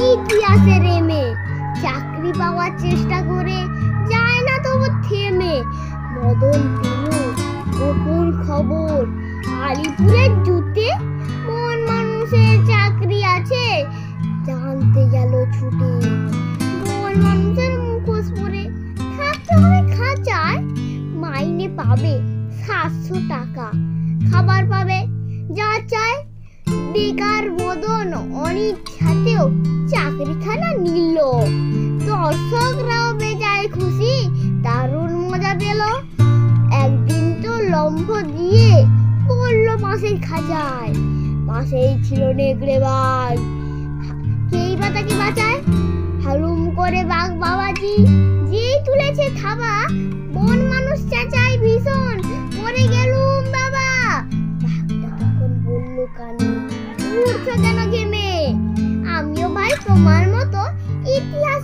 ইতিহাসের এমে, চাকরি পাওয়ার চেষ্টা করে যায় না তবু থেমে। মদন পেল গোপন খবর আলিপুরের জুতে, মন মানুষের চাকরি আছে, জানতে গেল ছুটে। মন মানুষের মুখোশ পরে থাকতে হবে খাঁচায়, মাইনে পাবে 700 টাকা, খাবার পাবে যা চায়। বেকার মদন অনিচ্ছাতেও চাকরিখানা নিল, দর্শকরাও বেজায় খুশি, দারুণ মজা পেল। একদিন তো লম্ফ দিয়ে পড়লো পাশের খাঁচায়, পাশেই ছিল নেকড়ে বাঘ, কেই বা তাকে বাঁচায়। হালুম করে বাঘ বাবাজি যেই তুলেছে থাবা, বন মানুষ চেঁচায় ভীষণ, মরে গেলুম বাবা। বাঘটা তখন বলল কানে, উঠছো কেন ঘেমে? আমিও ভাই তোমার মতো ইতিহাস